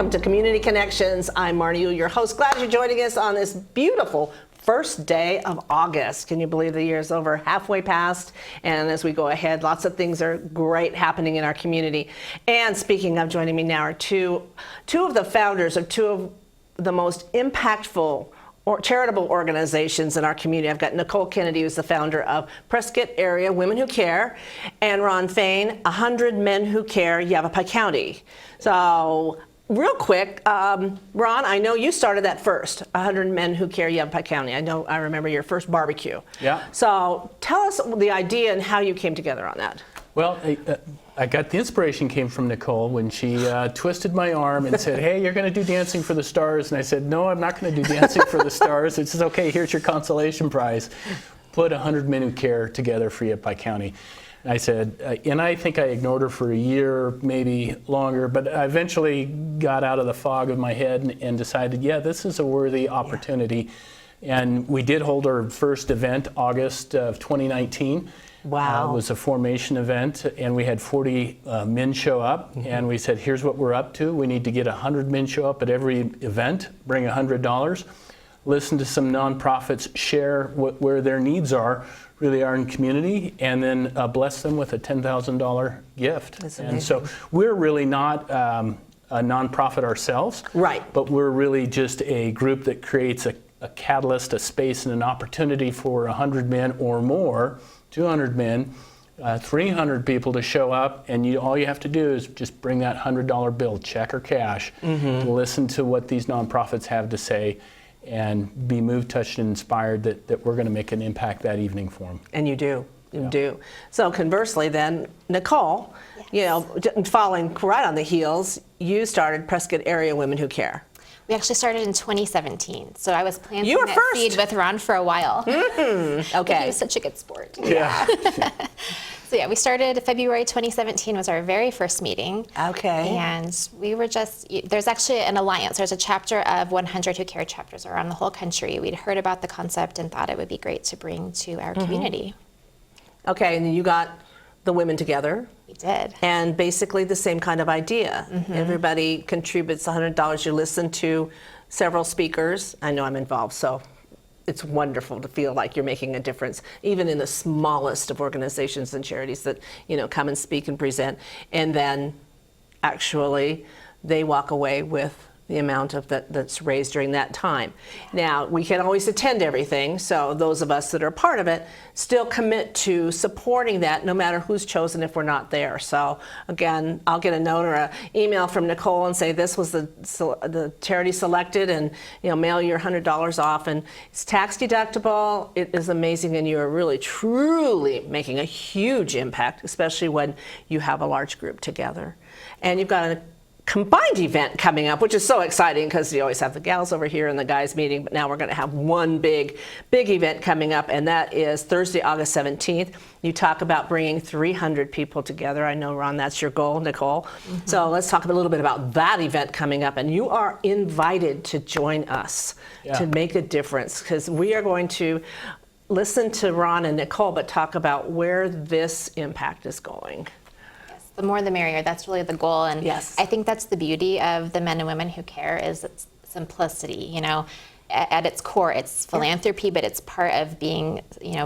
Welcome to Community Connections. I'm Marnie, your host. Glad you're joining us on this beautiful first day of August. Can you believe the year's over halfway past? And as we go ahead, lots of things are great happening in our community. And speaking of, joining me now are two of the founders of two of the most impactful charitable organizations in our community. I've got Nicole Kennedy, who's the founder of Prescott Area Women Who Care, and Ron Fain, 100 Men Who Care, Yavapai County. So real quick, Ron, I know you started that first, 100 Men Who Care, Yavapai County. I remember your first barbecue. Yeah. So tell us the idea and how you came together on that. Well, I got the inspiration came from Nicole when she twisted my arm and said, "Hey, you're going to do Dancing for the Stars." And I said, "No, I'm not going to do Dancing for the Stars." It says, "Okay, here's your consolation prize. Put 100 Men Who Care together for Yavapai County." And I said, and I think I ignored her for a year, maybe longer, but I eventually got out of the fog of my head and decided, yeah, this is a worthy opportunity. Yeah. And we did hold our first event August of 2019. Wow. It was a formation event, and we had 40 men show up, and we said, here's what we're up to. We need to get 100 men show up at every event, bring $100, listen to some nonprofits, share where their needs really are in community, and then bless them with a $10,000 gift. That's and amazing. so we're really not a nonprofit ourselves, right? But we're really just a group that creates a catalyst, a space, and an opportunity for 100 men or more, 200 men, 300 people to show up, and all you have to do is just bring that $100 bill, check or cash, listen to what these nonprofits have to say, and be moved, touched, and inspired that we're going to make an impact that evening for them. And you do. You do. So conversely then, Nicole, yes, following right on the heels, you started Prescott Area Women Who Care. We actually started in 2017, so I was planting that first. Seed with Ron for a while. Okay. He was such a good sport. Yeah. So yeah, we started February 2017 was our very first meeting. Okay. And we were there's actually an alliance. There's a chapter of 100 Who Care chapters around the whole country. We'd heard about the concept and thought it would be great to bring to our community. Okay, and you got the women together. We did. And basically the same kind of idea. Everybody contributes $100. You listen to several speakers. I know I'm involved, so it's wonderful to feel like you're making a difference, even in the smallest of organizations and charities that, come and speak and present. And then actually they walk away with the amount of that's raised during that time. Now, we can always attend everything, so those of us that are part of it still commit to supporting that no matter who's chosen if we're not there. So again, I'll get a note or an email from Nicole and say this was the charity selected, and mail your $100 off, and it's tax deductible. It is amazing, and you are really truly making a huge impact, especially when you have a large group together. And you've got a combined event coming up, which is so exciting because you always have the gals over here and the guys meeting, but now we're going to have one big event coming up, and that is Thursday, August 17th. You talk about bringing 300 people together. I know, Ron, that's your goal, Nicole. So let's talk a little bit about that event coming up, and you are invited to join us to make a difference, because we are going to listen to Ron and Nicole, but talk about where this impact is going. The more the merrier. That's really the goal. And yes, I think that's the beauty of the Men and Women Who Care is its simplicity. At its core, it's philanthropy, but it's part of being,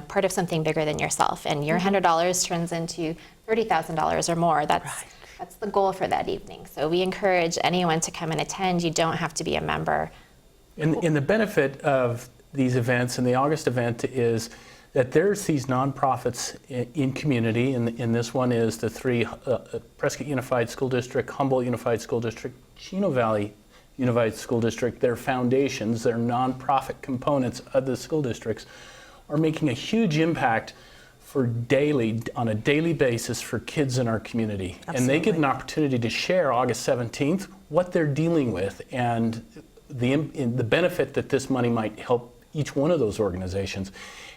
part of something bigger than yourself. And your $100 turns into $30,000 or more. That's the goal for that evening. So we encourage anyone to come and attend. You don't have to be a member. And the benefit of these events and the August event is that there's these nonprofits in community, and in this one is the three, Prescott Unified School District, Humboldt Unified School District, Chino Valley Unified School District. Their foundations, their nonprofit components of the school districts are making a huge impact on a daily basis for kids in our community. Absolutely. And they get an opportunity to share August 17th what they're dealing with and the benefit that this money might help each one of those organizations.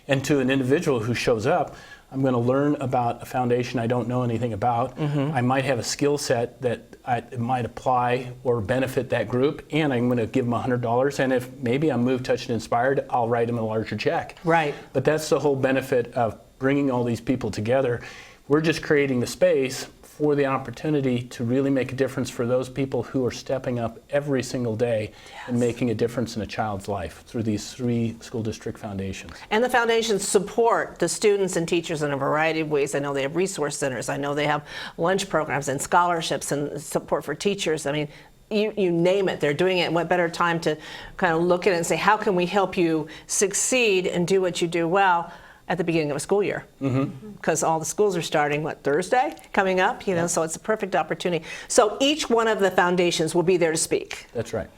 And to an individual who shows up, I'm going to learn about a foundation I don't know anything about. I might have a skill set that might apply or benefit that group, and I'm going to give them $100. And if maybe I'm moved, touched, and inspired, I'll write them a larger check. Right. But that's the whole benefit of bringing all these people together. We're just creating the space for the opportunity to really make a difference for those people who are stepping up every single day and making a difference in a child's life through these 3 school district foundations. And the foundations support the students and teachers in a variety of ways. I know they have resource centers. I know they have lunch programs and scholarships and support for teachers. I mean, you name it, they're doing it. And what better time to kind of look at it and say, how can we help you succeed and do what you do well at the beginning of a school year? Because all the schools are starting, Thursday coming up, so it's a perfect opportunity. So each one of the foundations will be there to speak. That's right.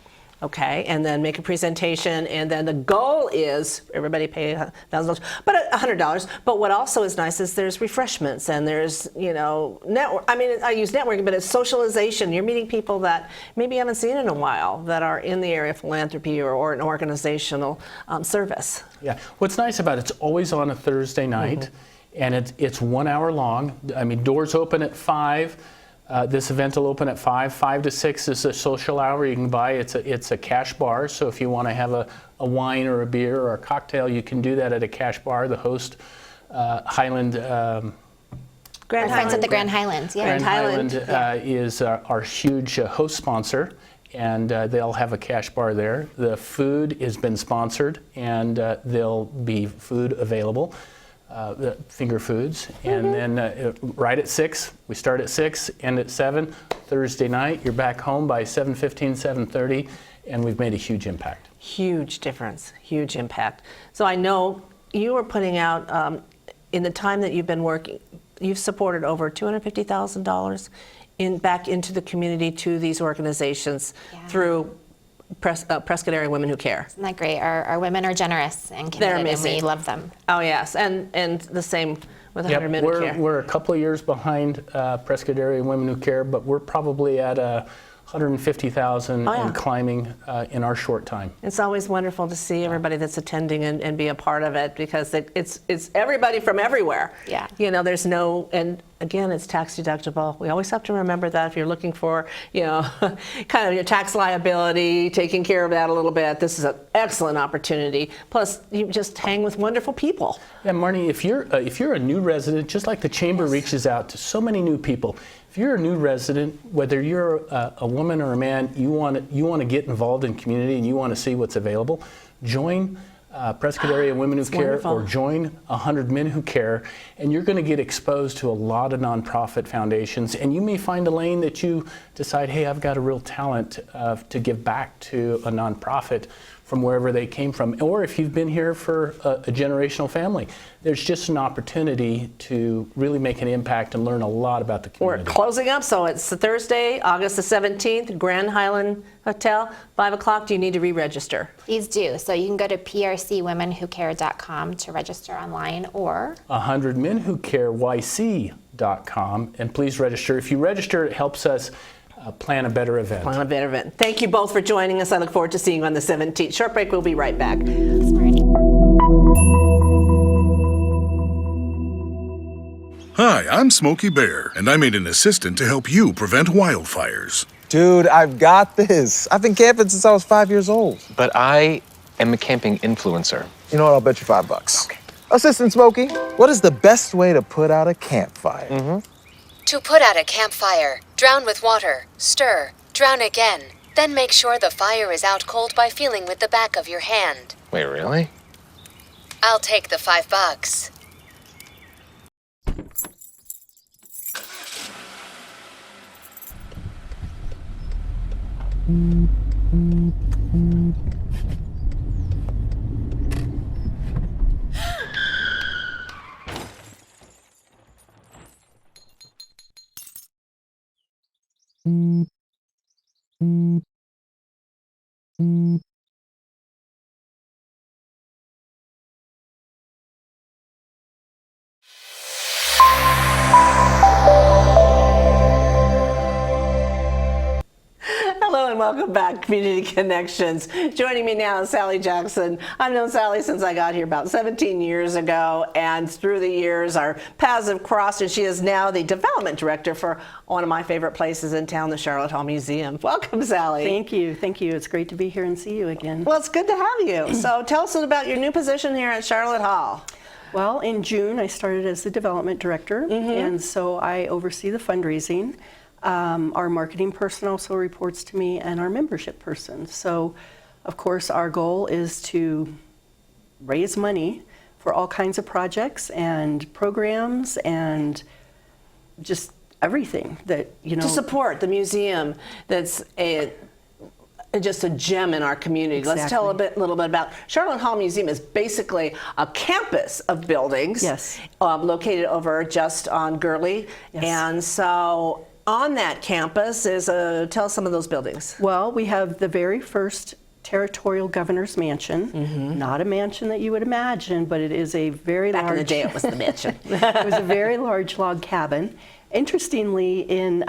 Okay, and then make a presentation, and then the goal is everybody pay $1,000, but $100. But what also is nice is there's refreshments and there's network. I mean, I use networking, but it's socialization. You're meeting people that maybe you haven't seen in a while that are in the area of philanthropy or an organizational service. Yeah, what's nice about it's always on a Thursday night, and it's 1 hour long. I mean, doors open at 5. This event will open at 5. 5 to 6 is a social hour. You can buy it's a cash bar. So if you want to have a wine or a beer or a cocktail, you can do that at a cash bar. The host, Highland. Our friends at the Grand Highlands, yeah. Grand Highland is our huge host sponsor, and they'll have a cash bar there. The food has been sponsored, and there'll be food available. The finger foods, and then right at 6, we start at 6, end at 7, Thursday night, you're back home by 7:15, 7:30, and we've made a huge impact. Huge difference, huge impact. So I know you are putting out, in the time that you've been working, you've supported over $250,000 back into the community to these organizations through Prescott Area Women Who Care. Isn't that great? Our women are generous and committed, and we love them. Oh yes, and the same with 100 Men Who Care. We're a couple of years behind Prescott Area Women Who Care, but we're probably at 150,000 and climbing in our short time. It's always wonderful to see everybody that's attending and be a part of it, because it's everybody from everywhere. Yeah. There's no, and again, it's tax deductible. We always have to remember that if you're looking for, kind of your tax liability, taking care of that a little bit, this is an excellent opportunity. Plus, you just hang with wonderful people. Yeah, Marnie, if you're a new resident, just like the Chamber reaches out to so many new people, if you're a new resident, whether you're a woman or a man, you want to get involved in community and you want to see what's available, join Prescott Area Women Who Care, or join 100 Men Who Care, and you're going to get exposed to a lot of nonprofit foundations, and you may find a lane that you decide, hey, I've got a real talent to give back to a nonprofit from wherever they came from. Or if you've been here for a generational family, there's just an opportunity to really make an impact and learn a lot about the community. We're closing up, so it's Thursday, August the 17th, Grand Highland Hotel, 5 o'clock. Do you need to re-register? Please do. So you can go to prcwomenwhocare.com to register online, or 100menwhocareyc.com, and please register. If you register, it helps us plan a better event. Plan a better event. Thank you both for joining us. I look forward to seeing you on the 17th. Short break, we'll be right back. Thanks, Marnie. Hi, I'm Smokey Bear, and I made an assistant to help you prevent wildfires. Dude, I've got this. I've been camping since I was 5 years old. But I am a camping influencer. You know what? I'll bet you $5. Okay. Assistant Smokey, what is the best way to put out a campfire? To put out a campfire, drown with water, stir, drown again. Then make sure the fire is out cold by feeling with the back of your hand. Wait, really? I'll take the $5. Hello and welcome back, Community Connections. Joining me now is Sally Jackson. I've known Sally since I got here about 17 years ago, and through the years our paths have crossed, and she is now the development director for one of my favorite places in town, the Charlotte Hall Museum. Welcome, Sally. Thank you. Thank you. It's great to be here and see you again. Well, it's good to have you. So tell us about your new position here at Charlotte Hall. Well, in June, I started as the development director, and so I oversee the fundraising. Our marketing person also reports to me, and our membership person. So, of course, our goal is to raise money for all kinds of projects and programs and just everything that, To support the museum that's just a gem in our community. Let's tell a little bit about Charlotte Hall Museum is basically a campus of buildings located over just on Gurley. And so on that campus is, tell us some of those buildings. Well, we have the very first territorial governor's mansion, not a mansion that you would imagine, but it is a very large... Back in the day it was the mansion. It was a very large log cabin. Interestingly, in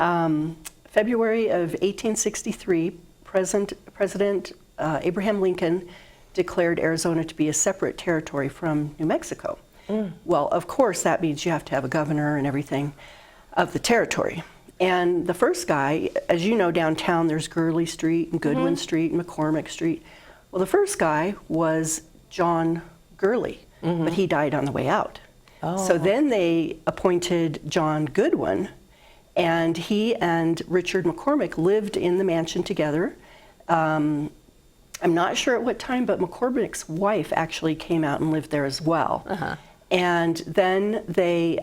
February of 1863, President Abraham Lincoln declared Arizona to be a separate territory from New Mexico. Well, of course, that means you have to have a governor and everything of the territory. And the first guy, as you know, downtown there's Gurley Street and Goodwin Street and McCormick Street. Well, the first guy was John Gurley, but he died on the way out. So then they appointed John Goodwin, and he and Richard McCormick lived in the mansion together. I'm not sure at what time, but McCormick's wife actually came out and lived there as well. And then they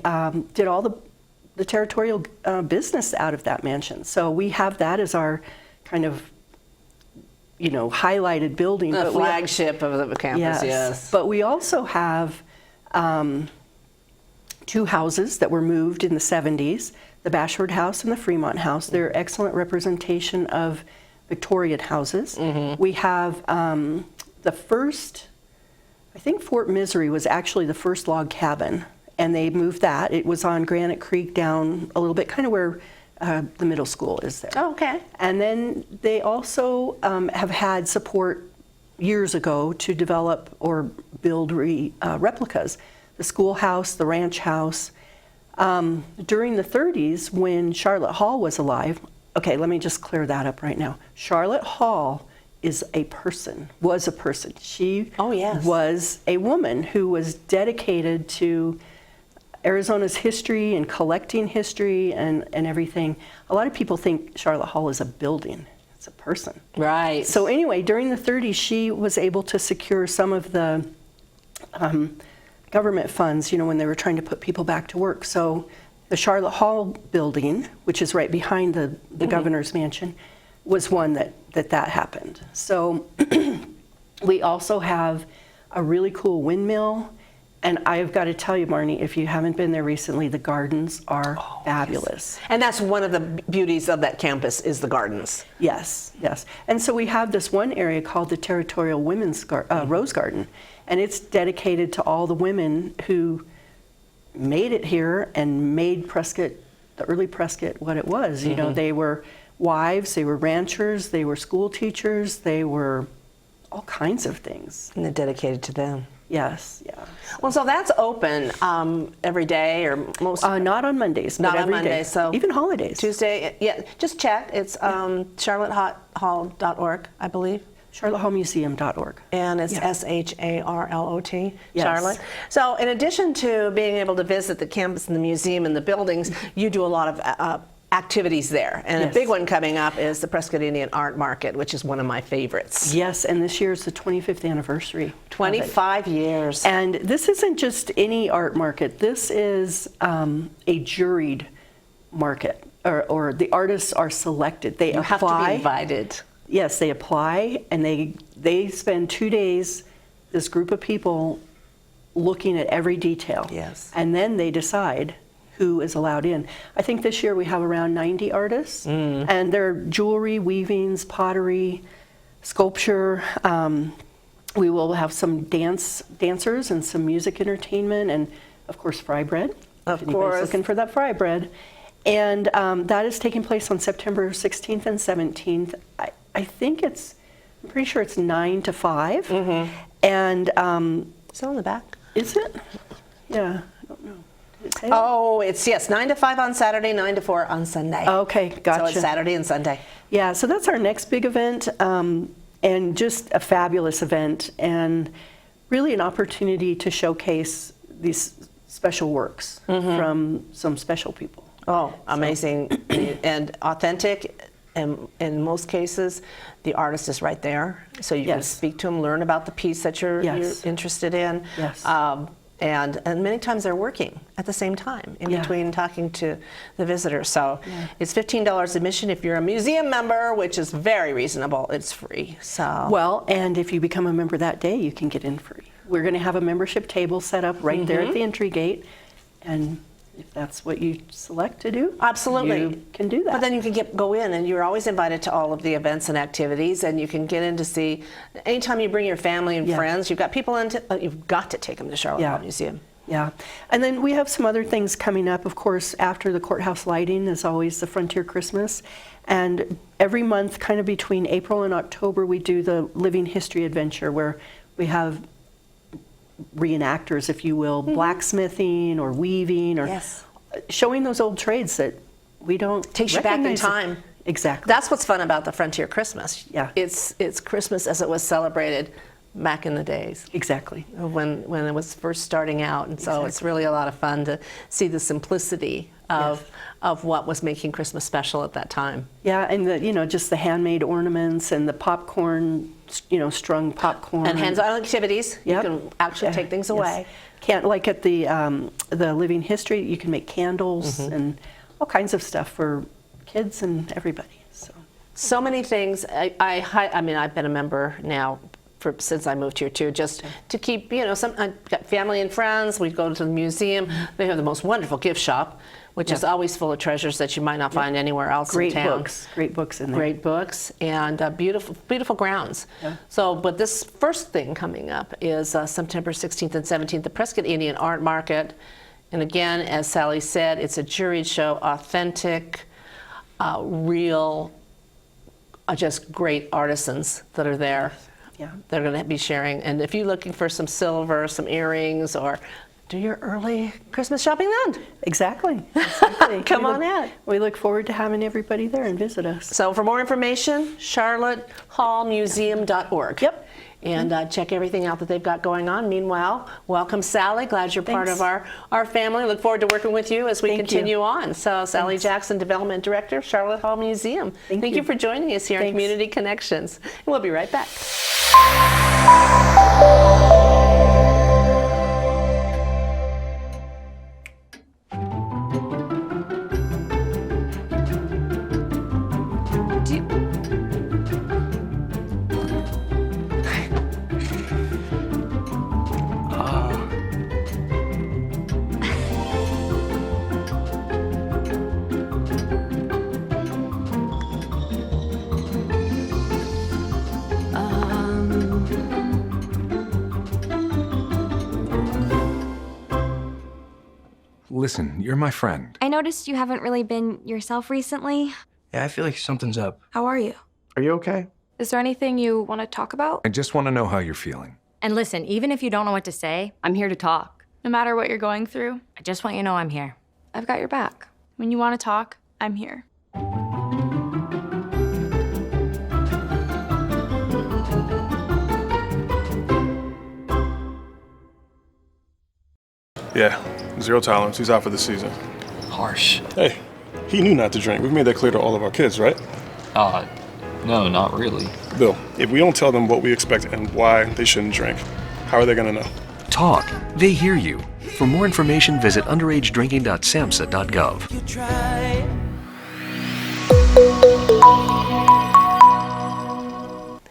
did all the territorial business out of that mansion. So we have that as our kind of, highlighted building. The flagship of the campus, yes. But we also have two houses that were moved in the 70s, the Bashford House and the Fremont House. They're excellent representation of Victorian houses. We have the first, I think Fort Misery was actually the first log cabin, and they moved that. It was on Granite Creek down a little bit, kind of where the middle school is there. Oh, okay. And then they also have had support years ago to develop or build replicas. The schoolhouse, the ranch house. During the 30s, when Charlotte Hall was alive, okay, let me just clear that up right now. Charlotte Hall was a person. She was a woman who was dedicated to Arizona's history and collecting history and everything. A lot of people think Charlotte Hall is a building. It's a person. Right. So anyway, during the 30s, she was able to secure some of the government funds, when they were trying to put people back to work. So the Charlotte Hall building, which is right behind the governor's mansion, was one that happened. So we also have a really cool windmill. And I've got to tell you, Marnie, if you haven't been there recently, the gardens are fabulous. And that's one of the beauties of that campus is the gardens. Yes. And so we have this one area called the Territorial Women's Rose Garden, and it's dedicated to all the women who made it here and made Prescott, the early Prescott, what it was. They were wives, they were ranchers, they were school teachers, they were all kinds of things. And they're dedicated to them. Yes, yeah. Well, so that's open every day or most? Not on Mondays, not but on every day. Mondays, so even holidays. Tuesday, just check. It's charlottehall.org, I believe. CharlotteHallMuseum.org. And it's SHARLOT, Yes. Charlotte. So in addition to being able to visit the campus and the museum and the buildings, you do a lot of activities there. And a big one coming up is the Prescott Indian Art Market, which is one of my favorites. Yes, and this year is the 25th anniversary. 25 years. And this isn't just any art market. This is a juried market, or the artists are selected. They You apply. have to be invited. Yes, they apply, and they spend 2 days, this group of people, looking at every detail. Yes. And then they decide who is allowed in. I think this year we have around 90 artists, and they're jewelry, weavings, pottery, sculpture. We will have some dancers and some music entertainment, and of course fry bread. Of if anybody's course. looking for that fry bread. And that is taking place on September 16th and 17th. I'm pretty sure it's 9 to 5. And Is it on the back? is it? Yeah, I don't know. Did it say that? Oh, it's 9 to 5 on Saturday, 9 to 4 on Sunday. Okay, gotcha. So it's Saturday and Sunday. Yeah, so that's our next big event, and just a fabulous event, and really an opportunity to showcase these special works from some special people. Oh, amazing and authentic. And in most cases, the artist is right there, so you can Yes. speak to them, learn about the piece that you're interested in. Yes. And many times they're working at the same time in Yeah. between talking to the visitor. So it's $15 admission. If you're a museum member, which is very reasonable, it's free. So Well, and if you become a member that day, you can get in free. We're going to have a membership table set up right there at the entry gate, and if that's what you select to do, absolutely, you can do that. But then you can go in, and you're always invited to all of the events and activities, and you can get in to see. Anytime you bring your family and friends, you've got people into. You've got to take them to Charlotte Hall Museum. Yeah, and then we have some other things coming up. Of course, after the courthouse lighting is always the Frontier Christmas, and every month, kind of between April and October, we do the Living History Adventure, where we have reenactors, if you will, blacksmithing or weaving or showing those old trades that we don't Takes you back in recognize. time. Exactly. That's what's fun about the Frontier Christmas. Yeah. It's Christmas as it was celebrated back in the days. Exactly. When it was first starting out, and so it's really a lot of fun to see the simplicity of what was making Christmas special at that time. Yeah, and just the handmade ornaments and the popcorn, strung popcorn. And hands-on activities. Yep. You can actually take things away. Can't like at the Living History, you can make candles and all kinds of stuff for kids and everybody. So many things. I mean, I've been a member now since I moved here too, just to keep, I've got family and friends. We go to the museum. They have the most wonderful gift shop, which is always full of treasures that you might not find anywhere else in town. Great books in there. Great books and beautiful, beautiful grounds. Yeah. So, but this first thing coming up is September 16th and 17th, the Prescott Indian Art Market. And again, as Sally said, it's a juried show, authentic, real, just great artisans that are there. Yeah. They're going to be sharing. And if you're looking for some silver, some earrings, or do your early Christmas shopping then. Exactly. Come on in. We look forward to having everybody there and visit us. So for more information, charlottehallmuseum.org. Yep. And check everything out that they've got going on. Meanwhile, welcome, Sally. Glad you're part of our family. Look forward to working with you as we continue on. So Sally Jackson, Development Director, Charlotte Hall Museum. Thank you for joining us here on Community Connections. And we'll be right back. Listen, you're my friend. I noticed you haven't really been yourself recently. Yeah, I feel like something's up. How are you? Are you okay? Is there anything you want to talk about? I just want to know how you're feeling. And listen, even if you don't know what to say, I'm here to talk. No matter what you're going through, I just want you to know I'm here. I've got your back. When you want to talk, I'm here. Yeah, 0 tolerance. He's out for the season. Harsh. Hey, he knew not to drink. We've made that clear to all of our kids, right? No, not really. Bill, if we don't tell them what we expect and why they shouldn't drink, how are they going to know? Talk. They hear you. For more information, visit underagedrinking.samhsa.gov. You try.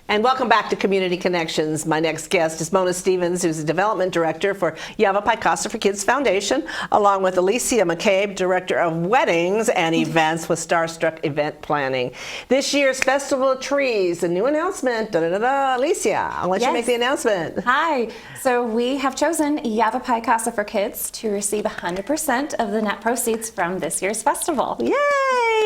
And welcome back to Community Connections. My next guest is Mona Stevens, who's the Development Director for Yavapai Casa for Kids Foundation, along with Alicia McCabe, Director of Weddings and Events with Starstruck Event Planning. This year's Festival of Trees, a new announcement. Alicia, I'll let you make the announcement. Hi. So we have chosen Yavapai Casa for Kids to receive 100% of the net proceeds from this year's festival. Yay!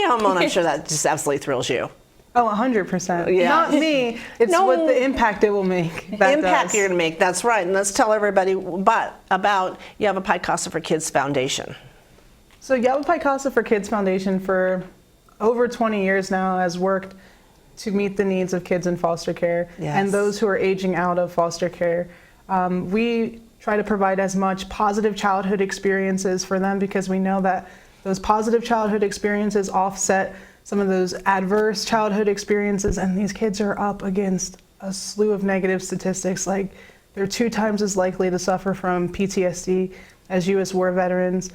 Mona, I'm sure that just absolutely thrills you. Oh, 100%. Yeah. Not me. It's what the impact it will make. Impact you're going to make. That's right. And let's tell everybody about Yavapai Casa for Kids Foundation. So Yavapai Casa for Kids Foundation for over 20 years now has worked to meet the needs of kids in foster care and those who are aging out of foster care. We try to provide as much positive childhood experiences for them, because we know that those positive childhood experiences offset some of those adverse childhood experiences, and these kids are up against a slew of negative statistics. Like, they're 2 times as likely to suffer from PTSD as U.S. war veterans.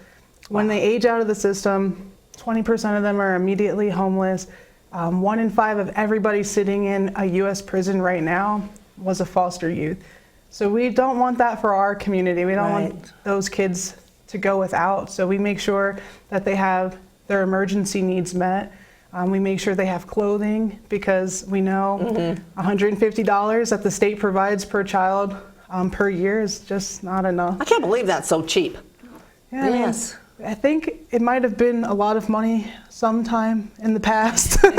When they age out of the system, 20% of them are immediately homeless. 1 in 5 of everybody sitting in a U.S. prison right now was a foster youth. So we don't want that for our community. We don't want those kids to go without. So we make sure that they have their emergency needs met. We make sure they have clothing, because we know $150 that the state provides per child per year is just not enough. I can't believe that's so cheap. Yeah, yes. I think it might have been a lot of money sometime in the past. A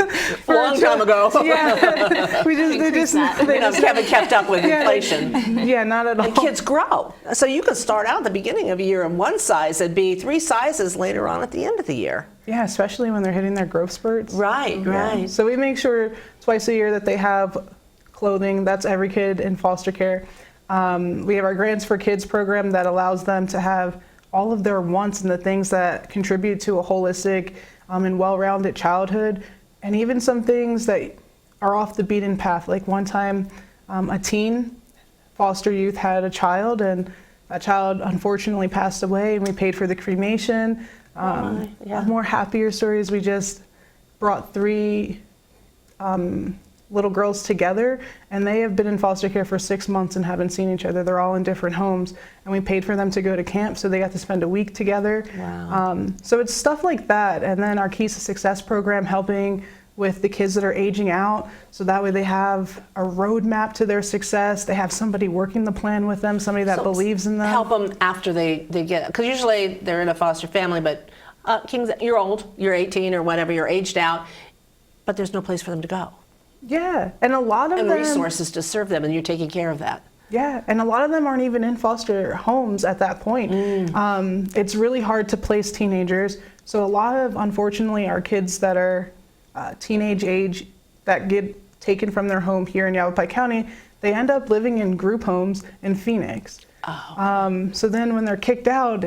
long time ago. Yeah. They haven't kept up with inflation. Yeah, not at all. And kids grow. So you could start out at the beginning of a year in one size and be 3 sizes later on at the end of the year. Yeah, especially when they're hitting their growth spurts. Right, right. So we make sure twice a year that they have clothing. That's every kid in foster care. We have our Grants for Kids program that allows them to have all of their wants and the things that contribute to a holistic and well-rounded childhood, and even some things that are off the beaten path. Like one time, a teen foster youth had a child, and that child unfortunately passed away, and we paid for the cremation. More happier stories, we just brought 3 little girls together, and they have been in foster care for 6 months and haven't seen each other. They're all in different homes, and we paid for them to go to camp, so they got to spend a week together. Wow. So it's stuff like that. And then our Keys to Success program, helping with the kids that are aging out, so that way they have a roadmap to their success. They have somebody working the plan with them, somebody that believes in them. Help them after they get, because usually they're in a foster family, but Kings, you're old, you're 18 or whatever, you're aged out, but there's no place for them to go. Yeah, and a lot of them, them, resources to serve them, and you're taking care of that. Yeah, and a lot of them aren't even in foster homes at that point. It's really hard to place teenagers. So a lot of, unfortunately, our kids that are teenage age that get taken from their home here in Yavapai County, they end up living in group homes in Phoenix. So then when they're kicked out,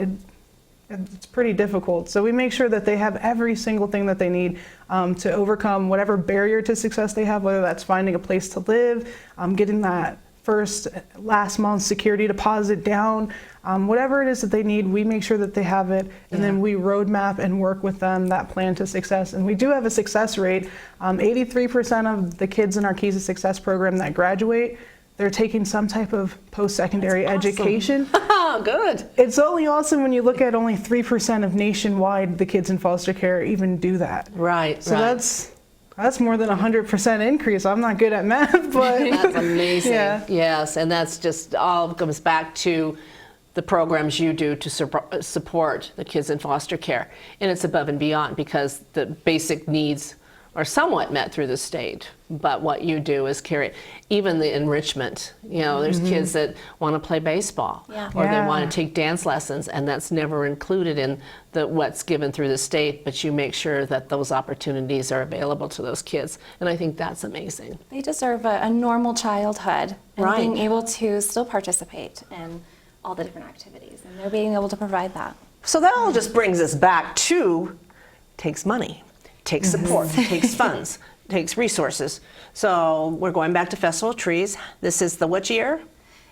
it's pretty difficult. So we make sure that they have every single thing that they need to overcome whatever barrier to success they have, whether that's finding a place to live, getting that last month's security deposit down, whatever it is that they need, we make sure that they have it, and then we roadmap and work with them that plan to success. And we do have a success rate. 83% of the kids in our Keys to Success program that graduate, they're taking some type of post-secondary education. Good. It's only awesome when you look at only 3% of nationwide the kids in foster care even do that. Right. So that's more than 100% increase. I'm not good at math, but that's amazing. Yeah. Yes, and that's just all comes back to the programs you do to support the kids in foster care, and it's above and beyond, because the basic needs are somewhat met through the state, but what you do is carry even the enrichment. You know, there's kids that want to play baseball, or they want to take dance lessons, and that's never included in what's given through the state, but you make sure that those opportunities are available to those kids, and I think that's amazing. They deserve a normal childhood, and being able to still participate in all the different activities, and they're being able to provide that. So that all just brings us back to, takes money. Takes support, takes funds, takes resources. So we're going back to Festival of Trees. This is the which year?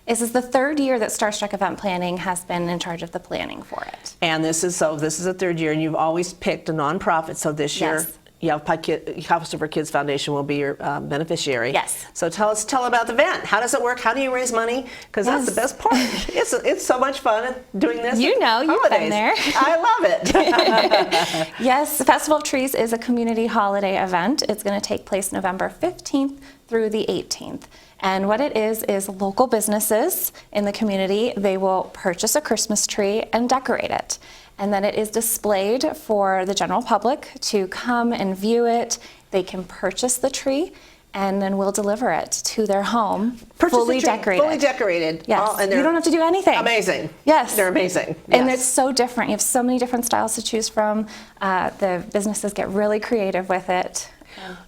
This is the 3rd year that Starstruck Event Planning has been in charge of the planning for it. And this is the 3rd year, and you've always picked a nonprofit. So this year, Yavapai Foster for Kids Foundation will be your beneficiary. Yes. So tell about the event. How does it work? How do you raise money? Because that's the best part. It's so much fun doing this. You know, you've been there. I love it. Yes, the Festival of Trees is a community holiday event. It's going to take place November 15th through the 18th. And what it is local businesses in the community, they will purchase a Christmas tree and decorate it. And then it is displayed for the general public to come and view it. They can purchase the tree, and then we'll deliver it to their home, fully decorated. Fully decorated. Yes, you don't have to do anything. Amazing. Yes. They're amazing. And it's so different. You have so many different styles to choose from. The businesses get really creative with it.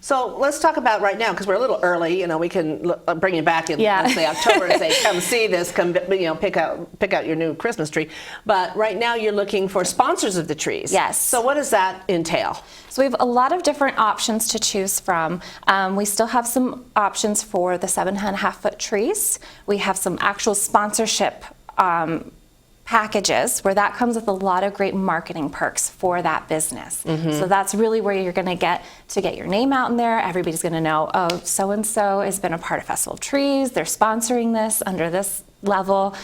So let's talk about right now, because we're a little early. You know, we can bring you back in let's say October and say, come see this, come pick out your new Christmas tree. But right now you're looking for sponsors of the trees. Yes. So what does that entail? So we have a lot of different options to choose from. We still have some options for the 7.5-foot trees. We have some actual sponsorship packages where that comes with a lot of great marketing perks for that business. So that's really where you're going to get your name out in there. Everybody's going to know, oh, so-and-so has been a part of Festival of Trees. They're sponsoring this under this level.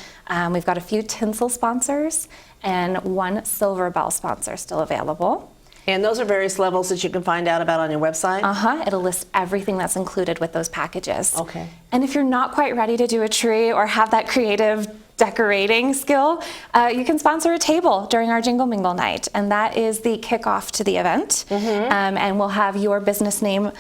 We've got a few tinsel sponsors and one silver bell sponsor still available. And those are various levels that you can find out about on your website? It'll list everything that's included with those packages. Okay. And if you're not quite ready to do a tree or have that creative decorating skill, you can sponsor a table during our Jingle Mingle night, and that is the kickoff to the event. And we'll have your business name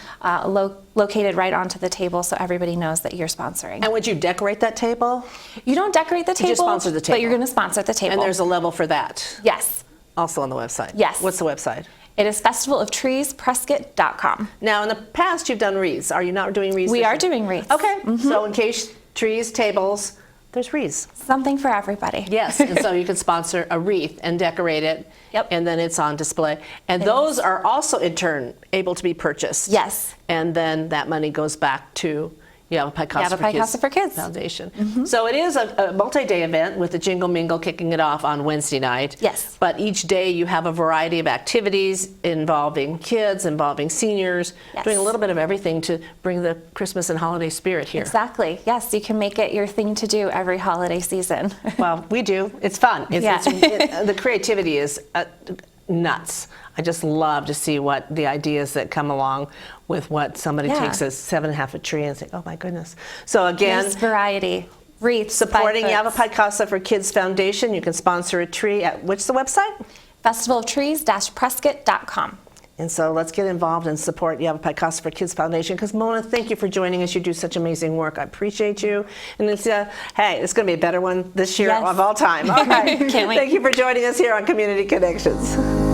located right onto the table so everybody knows that you're sponsoring. And would you decorate that table? You don't decorate the table, You just sponsor the table. but you're going to sponsor the table. And there's a level for that? Yes. Also on the website? Yes. What's the website? It is festivalofTreesPrescott.com. Now, in the past, you've done wreaths. Are you not doing wreaths? We are doing wreaths. Okay. So in case trees, tables, there's wreaths. Something for everybody. Yes, and so you can sponsor a wreath and decorate it. Yep. And then it's on display. And those are also, in turn, able to be purchased. Yes. And then that money goes back to Yavapai Casa for Kids Foundation. So it is a multi-day event with the Jingle Mingle kicking it off on Wednesday night. Yes. But each day you have a variety of activities involving kids, involving seniors, doing a little bit of everything to bring the Christmas and holiday spirit here. Exactly. Yes, you can make it your thing to do every holiday season. Well, we do. It's fun. The creativity is nuts. I just love to see what the ideas that come along with what somebody takes a 7.5-foot tree and say, oh my goodness. So again, there's variety. Wreaths, supporting Yavapai Casa for Kids Foundation. You can sponsor a tree at, what's the website? FestivalofTrees-Prescott.com. And so let's get involved and support Yavapai Casa for Kids Foundation, because Mona, thank you for joining us. You do such amazing work. I appreciate you. And it's, hey, it's going to be a better one this year of all time. All right. Can't wait. Thank you for joining us here on Community Connections.